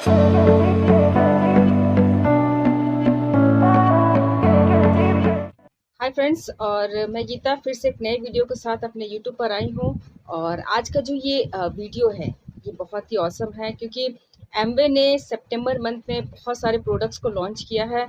Hi friends, और मैं गीता फिर से एक नए वीडियो के साथ अपने यूट्यूब पर आई हूँ। और आज का जो ये वीडियो है ये बहुत ही ऑसम है, क्योंकि एमवे ने सितंबर मंथ में बहुत सारे प्रोडक्ट्स को लॉन्च किया है,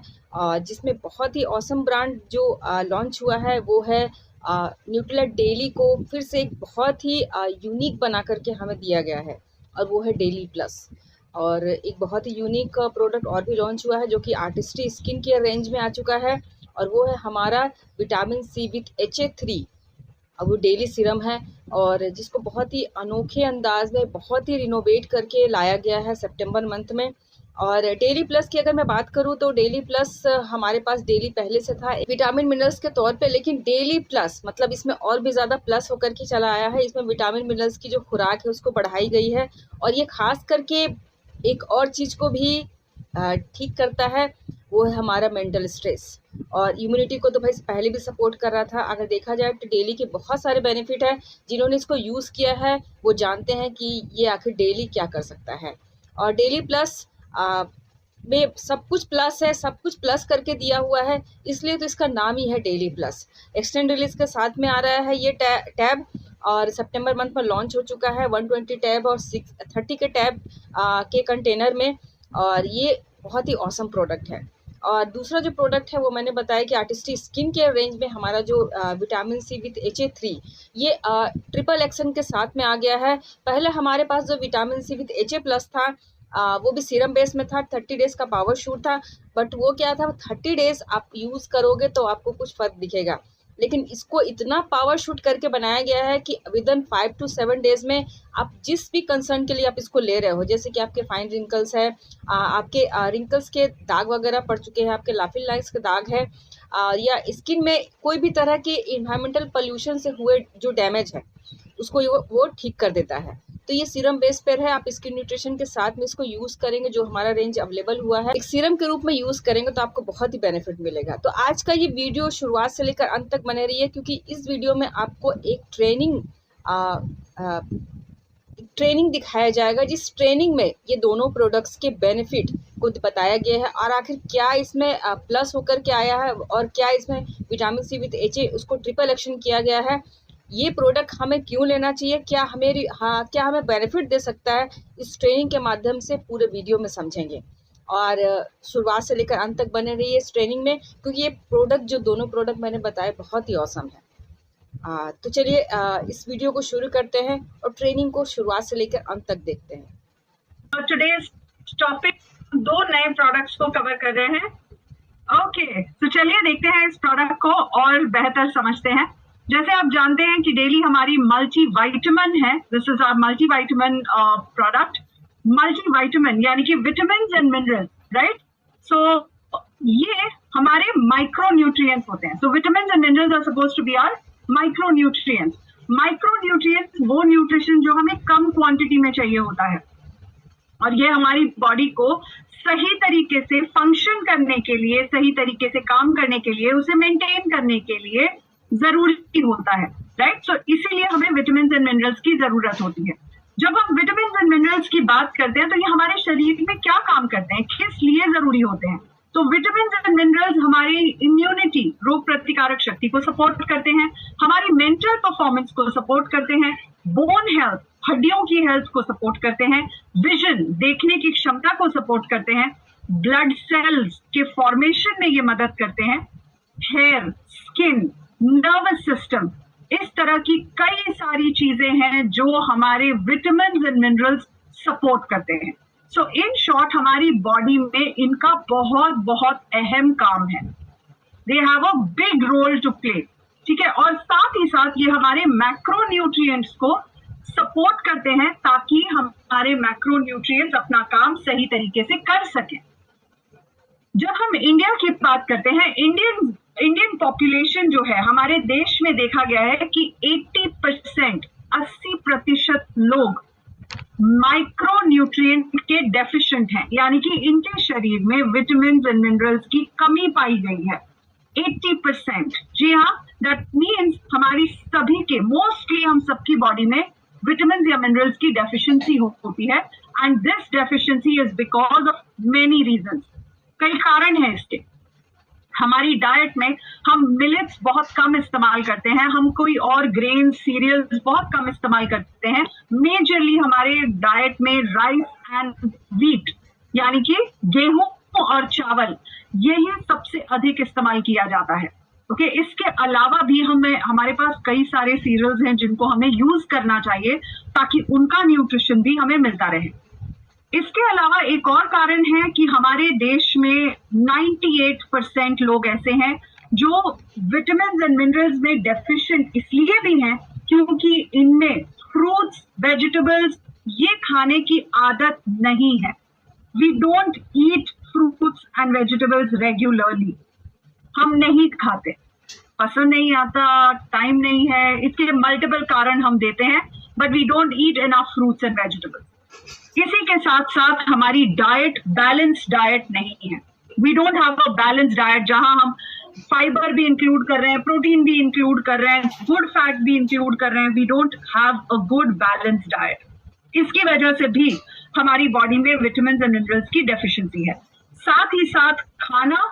जिसमें बहुत ही ऑसम ब्रांड जो लॉन्च हुआ है वो है न्यूट्रेला डेली को फिर से एक बहुत ही यूनिक बना करके हमें दिया गया है, और वो है डेली प्लस। और एक बहुत ही यूनिक प्रोडक्ट और भी लॉन्च हुआ है जो कि आर्टिस्ट्री स्किन केयर रेंज में आ चुका है, और वो है हमारा विटामिन सी विथ HA3। अब वो डेली सीरम है, और जिसको बहुत ही अनोखे अंदाज में बहुत ही रिनोवेट करके लाया गया है सितंबर मंथ में। और डेली प्लस की अगर मैं बात करूं तो डेली प्लस हमारे पास डेली पहले से था विटामिन मिनरल्स के तौर पे, लेकिन डेली प्लस मतलब इसमें और भी ज़्यादा प्लस होकर के चला आया है। इसमें विटामिन मिनरल्स की जो खुराक है उसको बढ़ाई गई है, और ये खास करके एक और चीज़ को भी ठीक करता है, वो है हमारा मेंटल स्ट्रेस। और इम्यूनिटी को तो भाई पहले भी सपोर्ट कर रहा था। अगर देखा जाए तो डेली के बहुत सारे बेनिफिट है, जिन्होंने इसको यूज़ किया है वो जानते हैं कि ये आखिर डेली क्या कर सकता है। और डेली प्लस में सब कुछ प्लस है, सब कुछ प्लस करके दिया हुआ है, इसलिए तो इसका नाम ही है डेली प्लस। एक्सटेंड रिलीज के साथ में आ रहा है ये टैब, और सितंबर मंथ में लॉन्च हो चुका है 120 टैब और 30 के टैब के कंटेनर में। और ये बहुत ही ऑसम प्रोडक्ट है। और दूसरा जो प्रोडक्ट है वो मैंने बताया कि आर्टिस्ट्री स्किन केयर रेंज में हमारा जो विटामिन सी विथ HA3 ये ट्रिपल एक्शन के साथ में आ गया है। पहले हमारे पास जो विटामिन सी विथ HA+ था वो भी सीरम बेस में था, 30 डेज़ का पावर शूट था। बट वो क्या था, 30 डेज़ आप यूज़ करोगे तो आपको कुछ फ़र्क दिखेगा, लेकिन इसको इतना पावर शूट करके बनाया गया है कि विदिन 5 to 7 डेज़ में आप जिस भी कंसर्न के लिए आप इसको ले रहे हो, जैसे कि आपके फाइन रिंकल्स है, आपके रिंकल्स के दाग वगैरह पड़ चुके हैं, आपके लाफिंग लाइन्स के दाग है, या स्किन में कोई भी तरह के इन्वायरमेंटल पोल्यूशन से हुए जो डैमेज है उसको वो ठीक कर देता है। तो ये सीरम बेस पर है, आप स्किन न्यूट्रिशन के साथ में इसको यूज़ करेंगे, जो हमारा रेंज अवेलेबल हुआ है एक सीरम के रूप में यूज़ करेंगे तो आपको बहुत ही बेनिफिट मिलेगा। तो आज का ये वीडियो शुरुआत से लेकर अंत तक बने रहिए, क्योंकि इस वीडियो में आपको एक ट्रेनिंग दिखाया जाएगा, जिस ट्रेनिंग में ये दोनों प्रोडक्ट्स के बेनिफिट को बताया गया है, और आखिर क्या इसमें प्लस होकर के आया है, और क्या इसमें विटामिन सी विथ HA उसको ट्रिपल एक्शन किया गया है, ये प्रोडक्ट हमें क्यों लेना चाहिए, क्या हमें बेनिफिट दे सकता है, इस ट्रेनिंग के माध्यम से पूरे वीडियो में समझेंगे। और शुरुआत से लेकर अंत तक बने रहिए इस ट्रेनिंग में, क्योंकि ये प्रोडक्ट जो दोनों प्रोडक्ट मैंने बताए बहुत ही ऑसम है। तो चलिए इस वीडियो को शुरू करते हैं और ट्रेनिंग को शुरुआत से लेकर अंत तक देखते हैं। टुडेज टॉपिक 2 नए प्रोडक्ट्स को कवर कर रहे हैं। ओके, तो चलिए देखते हैं इस प्रोडक्ट को और बेहतर समझते हैं। जैसे आप जानते हैं कि डेली हमारी मल्टीविटामिन है, this is our multivitamin product. Multivitamin यानी कि vitamin and minerals, right? So ये हमारे माइक्रो न्यूट्रिएंट्स होते हैं। So vitamin and minerals are supposed to be our micronutrients. Micronutrients वो न्यूट्रिशन जो हमें कम क्वांटिटी में चाहिए होता है, और ये हमारी बॉडी को सही तरीके से फंक्शन करने के लिए, सही तरीके से काम करने के लिए, उसे मेंटेन करने के लिए जरूरी होता है, राइट? सो इसीलिए हमें विटामिन एंड मिनरल्स की जरूरत होती है। जब हम विटामिन एंड मिनरल्स की बात करते हैं तो ये हमारे शरीर में क्या काम करते हैं, किस लिए जरूरी होते हैं? तो विटामिन एंड मिनरल्स हमारी इम्यूनिटी, रोग प्रतिकारक शक्ति को सपोर्ट करते हैं, हमारी मेंटल परफॉर्मेंस को सपोर्ट करते हैं, बोन हेल्थ, हड्डियों की हेल्थ को सपोर्ट करते हैं, विजन, देखने की क्षमता को सपोर्ट करते हैं, ब्लड सेल्स के फॉर्मेशन में ये मदद करते हैं, हेयर, स्किन, नर्वस सिस्टम, इस तरह की कई सारी चीजें हैं जो हमारे विटामिन एंड मिनरल्स सपोर्ट करते हैं। सो इन शॉर्ट हमारी बॉडी में इनका बहुत बहुत अहम काम है। They have a big role to play, ठीक है? और साथ ही साथ ये हमारे मैक्रो न्यूट्रिएंट्स को सपोर्ट करते हैं ताकि हमारे मैक्रो न्यूट्रिएंट्स अपना काम सही तरीके से कर सकें। जब हम इंडिया की बात करते हैं, इंडियन पॉपुलेशन जो है हमारे देश में, देखा गया है कि 80% लोग माइक्रो न्यूट्रिएंट के डेफिशिएंट हैं, यानी कि इनके शरीर में विटामिन एंड मिनरल्स की कमी पाई गई है। 80%, जी हाँ, दैट मीन्स हमारी सभी के, मोस्टली हम सबकी बॉडी में विटामिन या मिनरल्स की डेफिशिएंसी होती है। And this deficiency is because of many reasons. कई कारण हैं इसके। हमारी डाइट में हम मिलेट्स बहुत कम इस्तेमाल करते हैं, हम कोई और ग्रेन सीरियल्स बहुत कम इस्तेमाल करते हैं। मेजरली हमारे डाइट में राइस एंड व्हीट यानी कि गेहूं और चावल, यही सबसे अधिक इस्तेमाल किया जाता है। ओके, इसके अलावा भी हमारे पास कई सारे सीरियल्स हैं जिनको हमें यूज करना चाहिए ताकि उनका न्यूट्रिशन भी हमें मिलता रहे। इसके अलावा एक और कारण है कि हमारे देश में 98% लोग ऐसे हैं जो विटामिन एंड मिनरल्स में डेफिशिएंट इसलिए भी हैं क्योंकि इनमें फ्रूट्स, वेजिटेबल्स ये खाने की आदत नहीं है। We don't eat fruits and vegetables regularly. हम नहीं खाते, पसंद नहीं आता, टाइम नहीं है, इसके मल्टीपल कारण हम देते हैं, but we don't eat enough fruits and vegetables. इसी के साथ साथ हमारी डाइट बैलेंस डाइट नहीं है। We don't have a balance diet जहां हम फाइबर भी इंक्लूड कर रहे हैं, प्रोटीन भी इंक्लूड कर रहे हैं, गुड फैट भी इंक्लूड कर रहे हैं। We don't have a good balance diet. इसकी वजह से भी हमारी बॉडी में विटामिन एंड मिनरल्स की डेफिशिएंसी है। साथ ही साथ खाना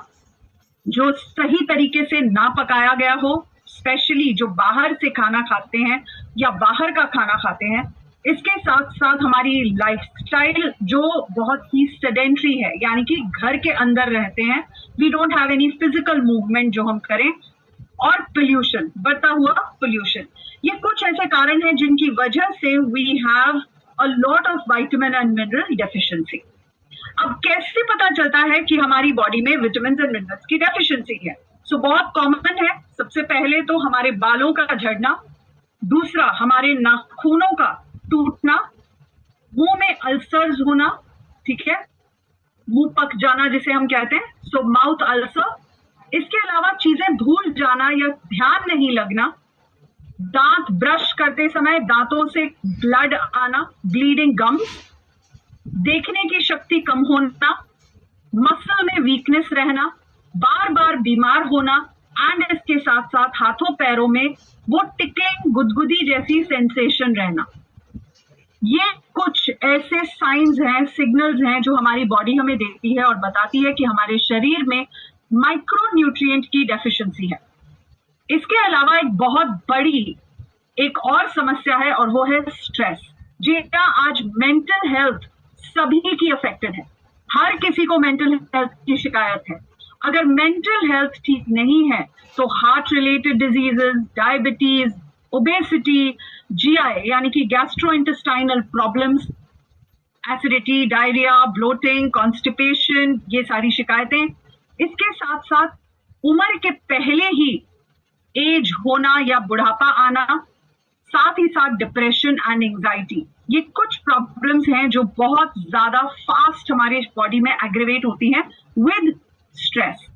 जो सही तरीके से ना पकाया गया हो, स्पेशली जो बाहर से खाना खाते हैं या बाहर का खाना खाते हैं, इसके साथ साथ हमारी लाइफस्टाइल जो बहुत ही सेडेंटरी है यानी कि घर के अंदर रहते हैं, we don't have any physical movement जो हम करें, और पोल्यूशन, बढ़ता हुआ पोल्यूशन, ये कुछ ऐसे कारण हैं जिनकी वजह से we have a lot of vitamin and mineral deficiency. अब कैसे पता चलता है कि हमारी बॉडी में विटामिन एंड मिनरल्स की डेफिशिएंसी है? सो बहुत कॉमन है। सबसे पहले तो हमारे बालों का झड़ना, दूसरा हमारे नाखूनों का टूटना, मुंह में अल्सर्स होना, ठीक है, मुंह पक जाना जिसे हम कहते हैं, सो माउथ अल्सर। इसके अलावा चीजें भूल जाना या ध्यान नहीं लगना, दांत ब्रश करते समय दांतों से ब्लड आना, ब्लीडिंग गम्स, देखने की शक्ति कम होना, मसल में वीकनेस रहना, बार बार बीमार होना, एंड इसके साथ साथ हाथों पैरों में वो टिकलिंग, गुदगुदी जैसी सेंसेशन रहना। ये कुछ ऐसे साइंस हैं, सिग्नल्स हैं जो हमारी बॉडी हमें देती है और बताती है कि हमारे शरीर में माइक्रो न्यूट्रिएंट की डेफिशिएंसी है। इसके अलावा एक बहुत बड़ी एक और समस्या है और वो है स्ट्रेस। जी हाँ, आज मेंटल हेल्थ सभी की अफेक्टेड है, हर किसी को मेंटल हेल्थ की शिकायत है। अगर मेंटल हेल्थ ठीक नहीं है तो heart related diseases, diabetes, obesity, GI यानी कि gastrointestinal problems, acidity, diarrhoea, bloating, constipation, ये सारी शिकायतें। इसके साथ साथ उम्र के पहले ही एज होना या बुढ़ापा आना, साथ ही साथ डिप्रेशन एंड एंजाइटी, ये कुछ प्रॉब्लम्स हैं जो बहुत ज्यादा फास्ट हमारे बॉडी में एग्रीवेट होती हैं विद स्ट्रेस।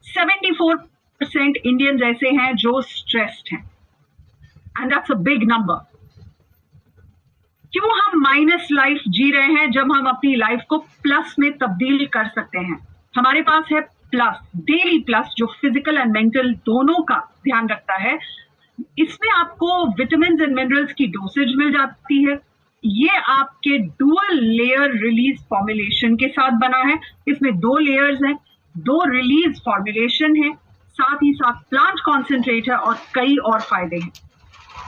74% इंडियंस ऐसे हैं जो स्ट्रेस्ड हैं, and that's a big number. क्यों हम माइनस लाइफ जी रहे हैं जब हम अपनी लाइफ को प्लस में तब्दील कर सकते हैं? हमारे पास है प्लस, डेली प्लस, जो फिजिकल एंड मेंटल दोनों का ध्यान रखता है। इसमें आपको विटामिन एंड मिनरल्स की डोसेज मिल जाती है। ये आपके डुअल लेयर रिलीज फॉर्मुलेशन के साथ बना है। इसमें 2 लेयर्स हैं, 2 रिलीज फॉर्मुलेशन है, साथ ही साथ प्लांट कॉन्सेंट्रेट है और कई और फायदे हैं।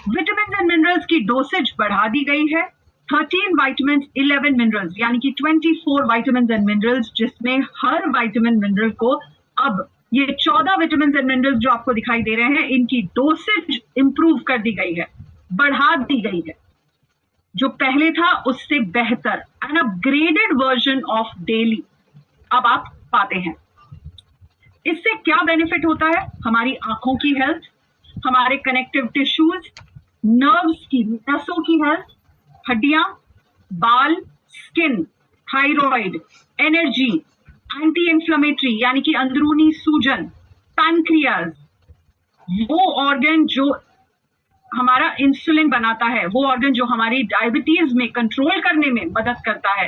विटामिन एंड मिनरल्स की डोसेज बढ़ा दी गई है, 13 विटामिन 11 मिनरल्स यानी कि 24 विटामिन एंड मिनरल्स, जिसमें हर विटामिन मिनरल को अब ये 14 विटामिन एंड मिनरल्स जो आपको दिखाई दे रहे हैं, इनकी डोसेज इंप्रूव कर दी गई है, बढ़ा दी गई है। जो पहले था उससे बेहतर, an upgraded version of daily अब आप पाते हैं। इससे क्या बेनिफिट होता है? हमारी आंखों की हेल्थ, हमारे कनेक्टिव टिश्यूज, नर्व्स की, नसों की हेल्थ, हड्डियां, बाल, skin, thyroid, energy, anti inflammatory यानी कि अंदरूनी सूजन, पैनक्रियाज, वो ऑर्गन जो हमारा इंसुलिन बनाता है, वो ऑर्गन जो हमारी डायबिटीज में कंट्रोल करने में मदद करता है,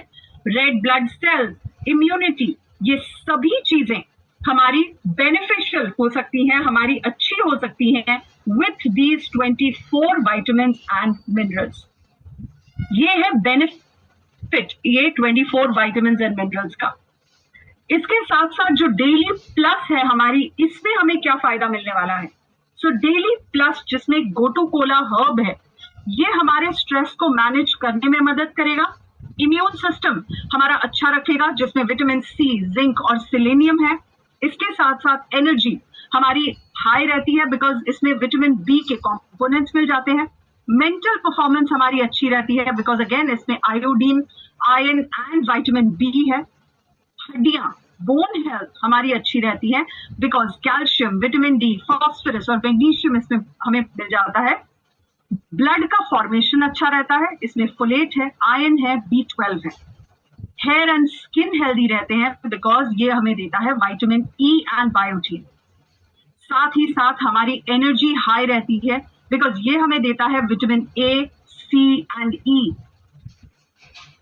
रेड ब्लड सेल्स, इम्यूनिटी, ये सभी चीजें हमारी बेनिफिशियल हो सकती हैं, हमारी अच्छी हो सकती हैं with these 24 vitamins and minerals. ये है बेनिफिट फिट, ये 24 विटामिन्स एंड मिनरल्स का। इसके साथ साथ जो डेली प्लस है हमारी, इसमें हमें क्या फायदा मिलने वाला है? सो डेली प्लस जिसमें गोटू कोला हर्ब है, ये हमारे स्ट्रेस को मैनेज करने में मदद करेगा, इम्यून सिस्टम हमारा अच्छा रखेगा जिसमें विटामिन सी, जिंक और सेलेनियम है। इसके साथ साथ एनर्जी हमारी हाई रहती है बिकॉज इसमें विटामिन बी के कंपोनेंट्स मिल जाते हैं। मेंटल परफॉर्मेंस हमारी अच्छी रहती है बिकॉज अगेन इसमें iodine, iron and vitamin B है। हड्डियां, बोन हेल्थ हमारी अच्छी रहती है because calcium, vitamin D, phosphorus और मैग्नीशियम इसमें हमें मिल जाता है। ब्लड का फॉर्मेशन अच्छा रहता है, इसमें फोलेट है, आयरन है, B12 है। हेयर एंड स्किन हेल्दी रहते हैं बिकॉज ये हमें देता है विटामिन ई एंड बायोटीन। साथ ही साथ हमारी एनर्जी हाई रहती है बिकॉज ये हमें देता है विटामिन ए, सी एंड ई।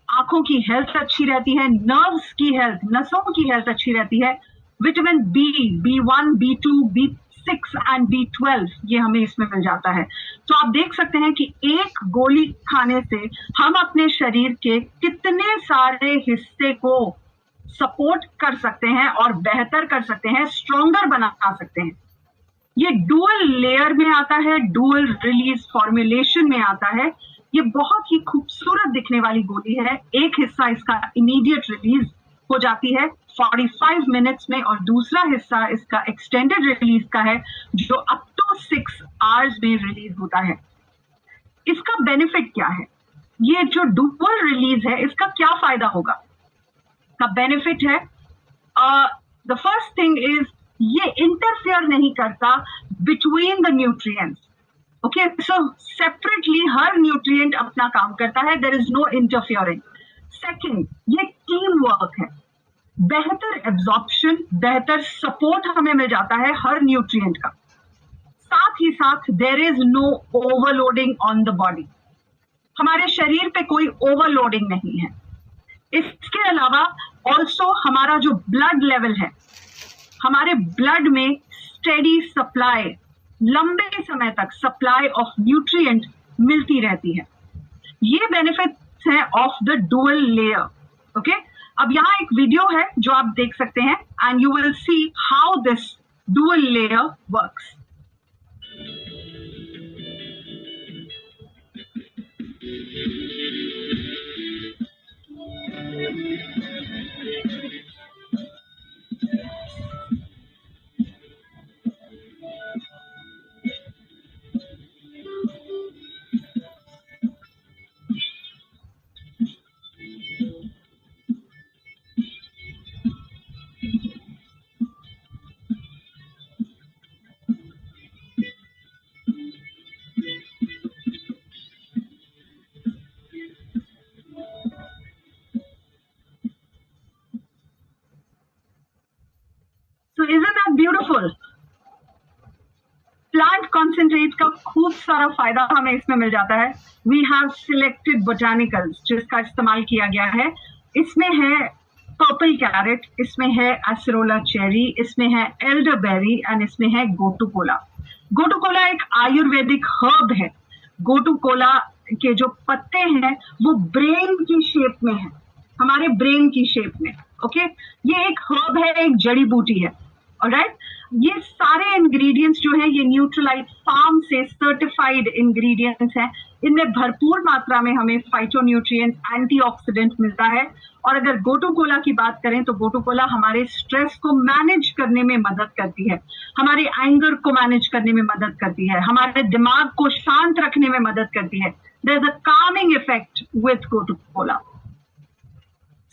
आंखों की हेल्थ अच्छी रहती है, नर्व्स की हेल्थ, नसों की हेल्थ अच्छी रहती है। Vitamin B, B1, B2, B6 and B12 ये हमें इसमें मिल जाता है। तो आप देख सकते हैं कि एक गोली खाने से हम अपने शरीर के कितने सारे हिस्से को सपोर्ट कर सकते हैं और बेहतर कर सकते हैं, स्ट्रॉन्गर बना सकते हैं। ये डुअल लेयर में आता है, डुअल रिलीज फॉर्मुलेशन में आता है। ये बहुत ही खूबसूरत दिखने वाली गोली है। एक हिस्सा इसका इमीडिएट रिलीज हो जाती है 45 मिनट्स में और दूसरा हिस्सा इसका एक्सटेंडेड रिलीज का है जो अप टू 6 आवर्स में रिलीज होता है। इसका बेनिफिट क्या है? ये जो डुअल रिलीज है इसका क्या फायदा होगा? का बेनिफिट है, द फर्स्ट थिंग इज ये इंटरफेयर नहीं करता between the nutrients. Okay, so separately हर न्यूट्रिएंट अपना काम करता है, there is no interfering. Second, ये टीम वर्क है, बेहतर एब्जॉर्प्शन, बेहतर सपोर्ट हमें मिल जाता है हर न्यूट्रिएंट का। साथ ही साथ there is no overloading on the body, हमारे शरीर पे कोई ओवरलोडिंग नहीं है। इसके अलावा ऑल्सो हमारा जो ब्लड लेवल है, हमारे ब्लड में स्टेडी सप्लाई, लंबे समय तक सप्लाई ऑफ न्यूट्रिएंट मिलती रहती है। ये बेनिफिट्स हैं of the dual layer. Okay, अब यहाँ एक वीडियो है जो आप देख सकते हैं and you will see how this dual layer works. So isn't that beautiful? Plant concentrate का खूब सारा फायदा हमें इसमें मिल जाता है। वी हैव सिलेक्टेड बोटानिकल्स जिसका इस्तेमाल किया गया है। इसमें है पर्पल कैरेट, इसमें है एसरोला चेरी, इसमें है एल्डरबेरी एंड इसमें है गोटू कोला। गोटू कोला एक आयुर्वेदिक हर्ब है। गोटू कोला के जो पत्ते हैं वो ब्रेन की शेप में है, हमारे ब्रेन की शेप में। ओके, ये एक हर्ब है, एक जड़ी बूटी है। ऑलराइट, ये सारे इंग्रेडिएंट्स जो हैं ये न्यूट्रलाइट फार्म से सर्टिफाइड इंग्रेडिएंट्स हैं। इनमें भरपूर मात्रा में हमें फाइटोन्यूट्रिएंट्स, एंटीऑक्सीडेंट मिलता है। और अगर गोटू कोला की बात करें तो गोटू कोला हमारे स्ट्रेस को मैनेज करने में मदद करती है, हमारे एंगर को मैनेज करने में मदद करती है, हमारे दिमाग को शांत रखने में मदद करती है। There is a calming effect with gotu kola.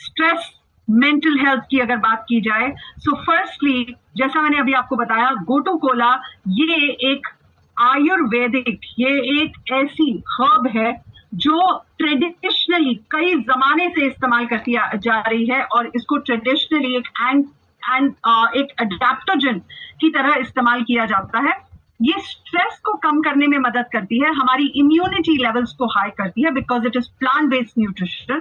Stress, mental health की अगर बात की जाए, सो फर्स्टली जैसा मैंने अभी आपको बताया, गोटू कोला ये एक आयुर्वेदिक, ये एक ऐसी हर्ब है जो ट्रेडिशनली कई जमाने से इस्तेमाल करती जा रही है और इसको ट्रेडिशनली एक एडेप्टोजन की तरह इस्तेमाल किया जाता है। ये स्ट्रेस को कम करने में मदद करती है, हमारी इम्यूनिटी लेवल्स को हाई करती है because it is plant based nutrition.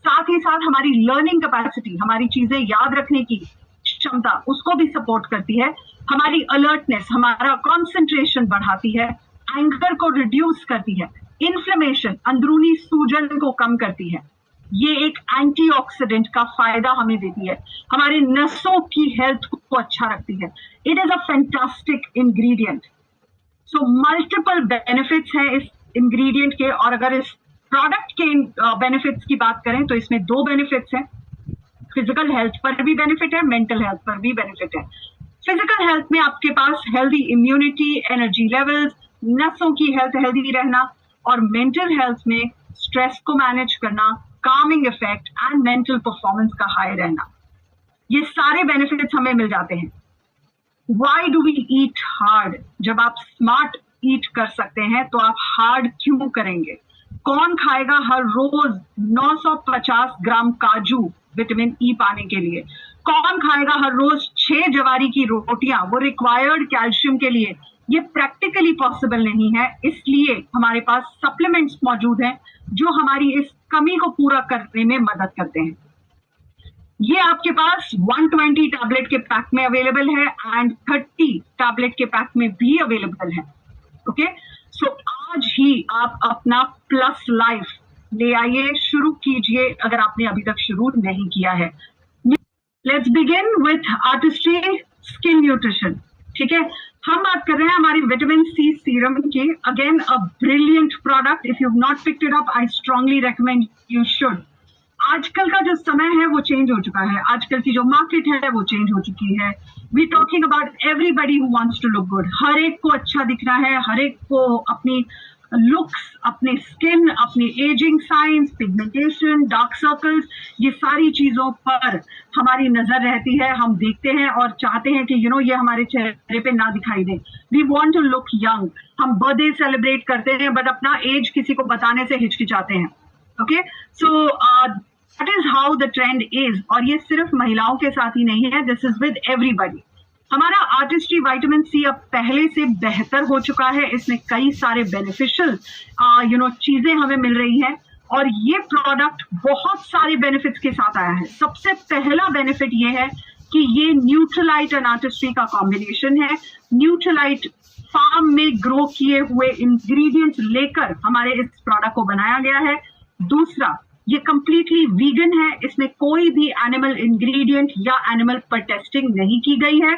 साथ ही साथ हमारी लर्निंग कैपेसिटी, हमारी चीजें याद रखने की क्षमता, उसको भी सपोर्ट करती है। हमारी अलर्टनेस, हमारा कंसंट्रेशन बढ़ाती है, एंगर को रिड्यूस करती है, इन्फ्लेमेशन, अंदरूनी सूजन को कम करती है। ये एक एंटीऑक्सीडेंट का फायदा हमें देती है, हमारे नसों की हेल्थ को अच्छा रखती है। It is a fantastic ingredient. So multiple benefits हैं इस इंग्रेडिएंट के। और अगर इस प्रोडक्ट के बेनिफिट्स की बात करें तो इसमें 2 बेनिफिट्स हैं। फिजिकल हेल्थ पर भी बेनिफिट है, मेंटल हेल्थ पर भी बेनिफिट है। फिजिकल हेल्थ में आपके पास हेल्दी इम्यूनिटी, एनर्जी लेवल्स, नसों की हेल्थ हेल्दी रहना, और मेंटल हेल्थ में स्ट्रेस को मैनेज करना, Kameng effect and mental performance का हाई रहना। ये सारे बेनिफिट्स हमें मिल जाते हैं। Why do we eat hard? जब आप स्मार्ट ईट कर सकते हैं तो आप हार्ड क्यों करेंगे? कौन खाएगा हर रोज 950 ग्राम काजू विटामिन ई पाने के लिए? कौन खाएगा हर रोज 6 जवारी की रोटियां, वो रिक्वायर्ड कैल्शियम के लिए? ये प्रैक्टिकली पॉसिबल नहीं है, इसलिए हमारे पास सप्लीमेंट्स मौजूद हैं जो हमारी इस कमी को पूरा करने में मदद करते हैं। ये आपके पास 120 टैबलेट के पैक में अवेलेबल है एंड 30 टैबलेट के पैक में भी अवेलेबल है। ओके, सो आज ही आप अपना प्लस लाइफ ले आइए, शुरू कीजिए अगर आपने अभी तक शुरू नहीं किया है। Let's begin with artistry skin nutrition. ठीक है, हम बात कर रहे हैं हमारी विटामिन सी सीरम की। Again a brilliant product. If you have not picked it up, I strongly recommend you should. आजकल का जो समय है वो चेंज हो चुका है, आजकल की जो मार्केट है वो चेंज हो चुकी है। We talking about everybody who wants to look good. हर एक को अच्छा दिखना है, हर एक को अपनी लुक्स, अपने स्किन, अपनी ageing science, pigmentation, dark circles, ये सारी चीजों पर हमारी नजर रहती है। हम देखते हैं और चाहते हैं कि ये हमारे चेहरे पे ना दिखाई दे। We want to look young. हम बर्थडे सेलिब्रेट करते हैं बट अपना एज किसी को बताने से हिचकिचाते हैं। Okay, so that is how the trend is. और ये सिर्फ महिलाओं के साथ ही नहीं है, दिस इज विद एवरीबडी। हमारा आर्टिस्ट्री विटामिन सी अब पहले से बेहतर हो चुका है। इसमें कई सारे बेनिफिशियल चीजें हमें मिल रही हैं और ये प्रोडक्ट बहुत सारे बेनिफिट्स के साथ आया है। सबसे पहला बेनिफिट ये है कि ये न्यूट्रलाइट एंड आर्टिस्ट्री का कॉम्बिनेशन है। न्यूट्रलाइट फार्म में ग्रो किए हुए इंग्रेडिएंट्स लेकर हमारे इस प्रोडक्ट को बनाया गया है। दूसरा, ये कंप्लीटली वीगन है, इसमें कोई भी एनिमल इंग्रेडिएंट या एनिमल पर टेस्टिंग नहीं की गई है।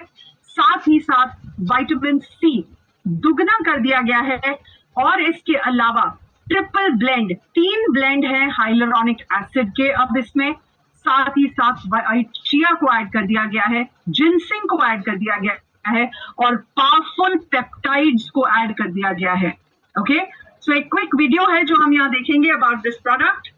साथ ही साथ विटामिन सी दुगना कर दिया गया है और इसके अलावा ट्रिपल ब्लेंड, 3 ब्लेंड है हाइलुरोनिक एसिड के अब इसमें। साथ ही साथ चिया को ऐड कर दिया गया है, जिनसिंग को ऐड कर दिया गया है और पावरफुल पेप्टाइड्स को ऐड कर दिया गया है। ओके, सो एक क्विक वीडियो है जो हम यहाँ देखेंगे about this product.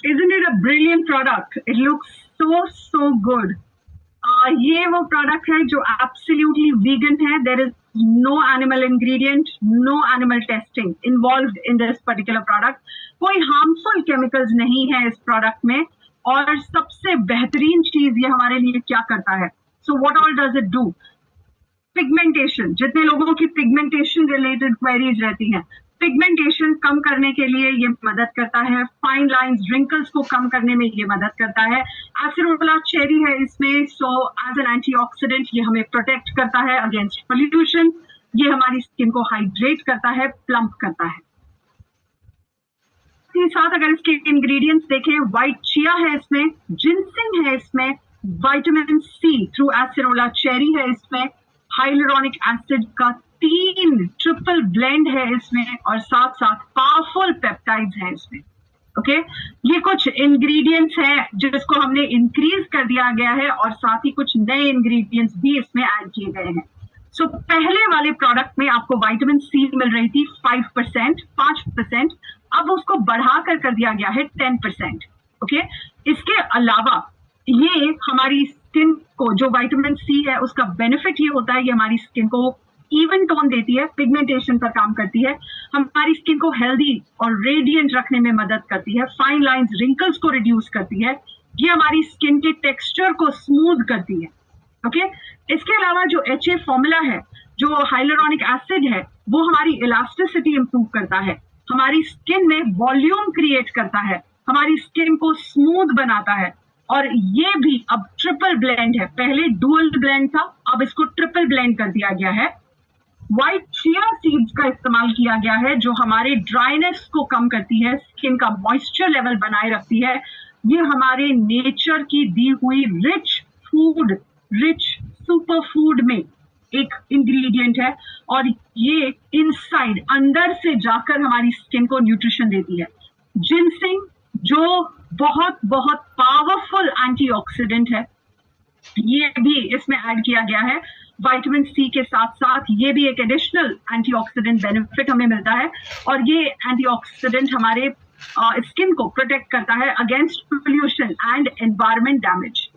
Isn't it a brilliant product? It looks so good. ये वो प्रोडक्ट है जो एब्सोल्युटली वीगन है। There is no animal ingredient, no animal testing involved in this particular product. कोई हार्मफुल केमिकल्स नहीं है इस प्रोडक्ट में। और सबसे बेहतरीन चीज ये हमारे लिए क्या करता है, so what all does it do? Pigmentation, जितने लोगों की पिगमेंटेशन रिलेटेड क्वेरीज रहती हैं, पिगमेंटेशन कम करने के लिए ये मदद करता है। फाइन लाइंस, रिंकल्स को कम करने में ये मदद करता है। एसिडोला चेरी है इसमें, सो एज एन एंटीऑक्सीडेंट ये हमें प्रोटेक्ट करता है अगेंस्ट पोल्यूशन। ये हमारी स्किन को हाइड्रेट करता है, प्लम्प करता है। साथ अगर इसके इंग्रेडिएंट्स देखें, व्हाइट चिया है इसमें, जिनसिंग है इसमें, विटामिन सी थ्रू एसिडोला चेरी है इसमें, हाइलुरोनिक एसिड का 3 ट्रिपल ब्लेंड है इसमें और साथ साथ पावरफुल पेप्टाइड्स हैं इसमें। ओके, ये कुछ इंग्रेडिएंट्स हैं जिसको हमने इंक्रीज कर दिया गया है और साथ ही कुछ नए इंग्रेडिएंट्स भी इसमें ऐड किए गए हैं। सो पहले वाले प्रोडक्ट में आपको विटामिन सी मिल रही थी 5%, अब उसको बढ़ाकर कर दिया गया है 10%। ओके, इसके अलावा ये हमारी स्किन को, जो विटामिन सी है उसका बेनिफिट ये होता है, ये हमारी स्किन को इवन टोन देती है, पिगमेंटेशन पर काम करती है, हमारी स्किन को हेल्दी और रेडिएंट रखने में मदद करती है, फाइन लाइंस, रिंकल्स को रिड्यूस करती है, ये हमारी स्किन के टेक्सचर को स्मूथ करती है। ओके, इसके अलावा जो HA फॉर्मूला है, जो हाइलुरोनिक एसिड है, वो हमारी इलास्टिसिटी इंप्रूव करता है, हमारी स्किन में वॉल्यूम क्रिएट करता है, हमारी स्किन को स्मूथ बनाता है। और ये भी अब ट्रिपल ब्लेंड है, पहले डुअल ब्लेंड था, अब इसको ट्रिपल ब्लेंड कर दिया गया है। व्हाइट चिया सीड्स का इस्तेमाल किया गया है, जो हमारे ड्राइनेस को कम करती है, स्किन का मॉइस्चर लेवल बनाए रखती है। ये हमारे नेचर की दी हुई रिच सुपर फूड में एक इंग्रेडिएंट है, और ये इनसाइड अंदर से जाकर हमारी स्किन को न्यूट्रिशन देती है। जिनसिंग जो बहुत बहुत पावरफुल एंटीऑक्सीडेंट है, ये भी इसमें ऐड किया गया है। विटामिन सी के साथ साथ ये भी एक एडिशनल एंटीऑक्सीडेंट बेनिफिट हमें मिलता है, और ये एंटीऑक्सीडेंट हमारे स्किन को प्रोटेक्ट करता है against pollution and environment damage.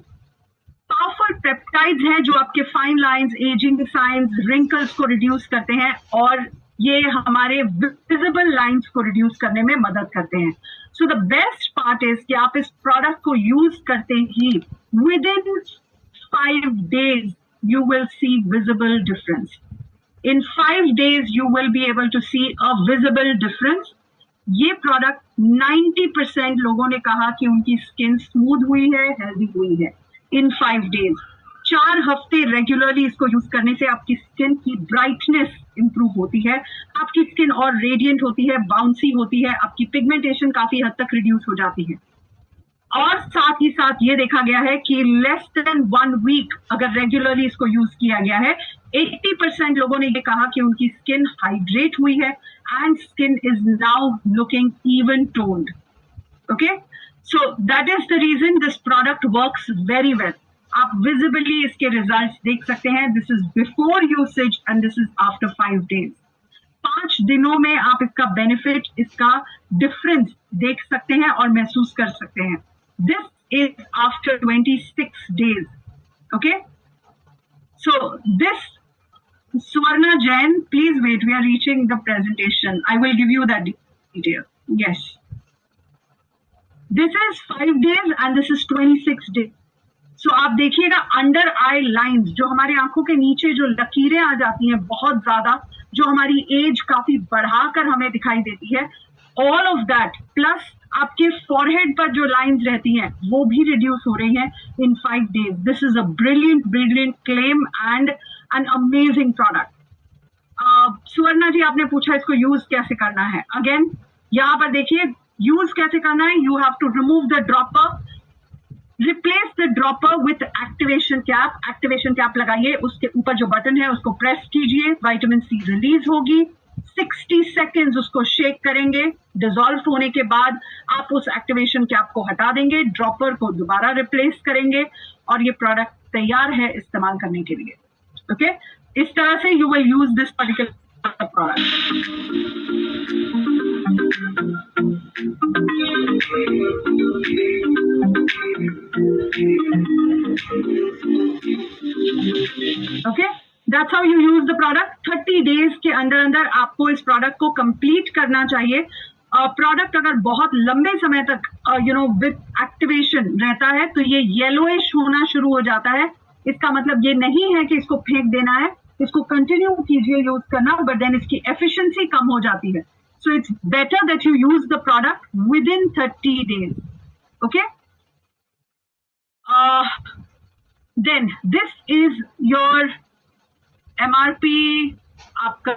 Powerful peptides हैं जो आपके fine lines, ageing science, wrinkles को रिड्यूस करते हैं, और ये हमारे विजिबल लाइंस को रिड्यूस करने में मदद करते हैं। So the best part is कि आप इस प्रोडक्ट को यूज करते ही with in 5 days you will see visible difference. In 5 days you will be able to see a visible difference. ये प्रोडक्ट 90% लोगों ने कहा कि उनकी स्किन स्मूथ हुई है, हेल्दी हुई है इन 5 days। 4 हफ्ते रेगुलरली इसको यूज करने से आपकी स्किन की ब्राइटनेस इंप्रूव होती है, आपकी स्किन और रेडिएंट होती है, बाउंसी होती है, आपकी पिगमेंटेशन काफी हद तक रिड्यूस हो जाती है। और साथ ही साथ ये देखा गया है कि लेस देन 1 वीक अगर रेगुलरली इसको यूज किया गया है, 80% लोगों ने ये कहा कि उनकी स्किन हाइड्रेट हुई है and skin is now looking even toned. Okay, so that is the reason this product works very well. आप विजिबली इसके रिजल्ट्स देख सकते हैं। This is before usage and this is after 5 days। 5 दिनों में आप इसका बेनिफिट, इसका डिफरेंस देख सकते हैं और महसूस कर सकते हैं। This is after 26 days. Okay? So this, Swarna Jain, please wait, we are reaching the presentation. I will give you that detail. Yes. This is 5 days and this is 26 days. So आप देखिएगा under आई lines, जो हमारे आंखों के नीचे जो लकीरें आ जाती हैं बहुत ज्यादा, जो हमारी एज काफी बढ़ाकर हमें दिखाई देती है, ऑल ऑफ दैट प्लस आपके फॉरहेड पर जो लाइंस रहती हैं वो भी रिड्यूस हो रही हैं इन 5 days। This is a brilliant claim and an amazing product. Suvarna ji, आपने पूछा इसको यूज कैसे करना है। अगेन यहाँ पर देखिए यूज कैसे करना है। You have to remove the dropper, replace the dropper with activation cap. Activation cap लगाइए, उसके ऊपर जो बटन है उसको प्रेस कीजिए, विटामिन सी रिलीज होगी। 60 सेकेंड्स उसको शेक करेंगे, डिसॉल्व होने के बाद आप उस एक्टिवेशन कैप को हटा देंगे, ड्रॉपर को दोबारा रिप्लेस करेंगे और ये प्रोडक्ट तैयार है इस्तेमाल करने के लिए। ओके, इस तरह से you will use this particular product. Okay, That's how you use the product। 30 days के अंदर आपको इस प्रोडक्ट को कंप्लीट करना चाहिए। प्रोडक्ट अगर बहुत लंबे समय तक विद एक्टिवेशन रहता है तो ये येलोइश होना शुरू हो जाता है। इसका मतलब ये नहीं है कि इसको फेंक देना है, इसको कंटिन्यू कीजिए यूज करना, बट देन इसकी एफिशिएंसी कम हो जाती है। So it's better that you use the product within 30 days। Okay, then this is your MRP, आपका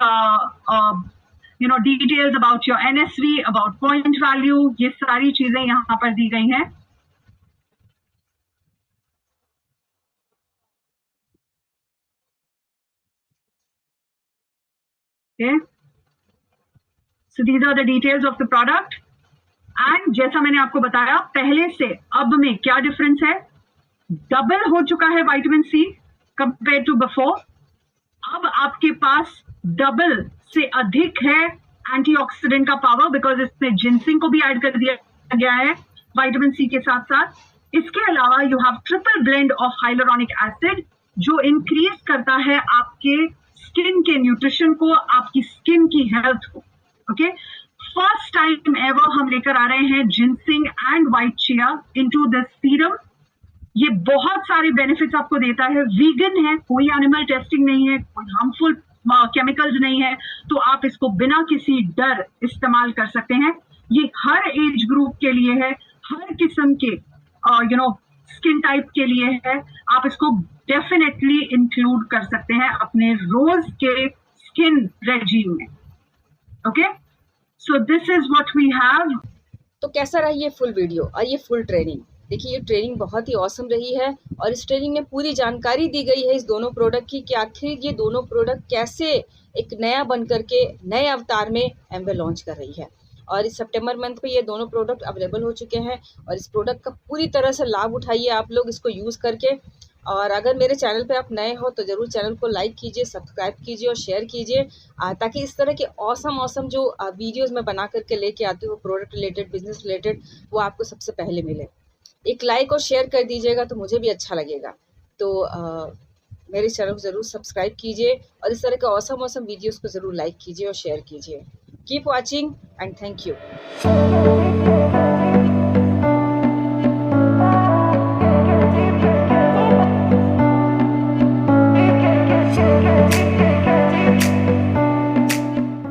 details about your NSV, about point value, ये सारी चीजें यहां पर दी गई हैं। Okay, so these are the details of the product। And जैसा मैंने आपको बताया पहले से अब में क्या डिफरेंस है, डबल हो चुका है vitamin C compare to before. अब आपके पास डबल से अधिक है एंटीऑक्सीडेंट का पावर, बिकॉज इसमें जिंसिंग को भी ऐड कर दिया गया है विटामिन सी के साथ साथ। इसके अलावा you have triple blend of hyaluronic acid, जो इंक्रीज करता है आपके स्किन के न्यूट्रिशन को, आपकी स्किन की हेल्थ को। ओके, फर्स्ट टाइम एवर हम लेकर आ रहे हैं ginseng and white chia into this serum. ये बहुत सारे बेनिफिट्स आपको देता है, वीगन है, कोई एनिमल टेस्टिंग नहीं है, कोई हार्मफुल केमिकल्स नहीं है, तो आप इसको बिना किसी डर इस्तेमाल कर सकते हैं। ये हर एज ग्रुप के लिए है, हर किस्म के स्किन टाइप के लिए है। आप इसको डेफिनेटली इंक्लूड कर सकते हैं अपने रोज के स्किन रेजीम में। Okay, so this is what we have. तो कैसा रहा ये फुल वीडियो और ये फुल ट्रेनिंग? देखिए, ये ट्रेनिंग बहुत ही ऑसम रही है और इस ट्रेनिंग में पूरी जानकारी दी गई है इस दोनों प्रोडक्ट की कि आखिर ये दोनों प्रोडक्ट कैसे एक नया बन करके नए अवतार में एम्वे लॉन्च कर रही है। और इस सितंबर मंथ में ये दोनों प्रोडक्ट अवेलेबल हो चुके हैं और इस प्रोडक्ट का पूरी तरह से लाभ उठाइए आप लोग इसको यूज़ करके। और अगर मेरे चैनल पे आप नए हो तो ज़रूर चैनल को लाइक कीजिए, सब्सक्राइब कीजिए और शेयर कीजिए, ताकि इस तरह के ऑसम जो वीडियोज़ मैं बना करके लेके आती हूँ प्रोडक्ट रिलेटेड, बिजनेस रिलेटेड, वो आपको सबसे पहले मिले। एक लाइक और शेयर कर दीजिएगा तो मुझे भी अच्छा लगेगा। तो मेरे चैनल को ज़रूर सब्सक्राइब कीजिए और इस तरह के ऑसम वीडियोज़ को ज़रूर लाइक कीजिए और शेयर कीजिए। Keep watching and thank you.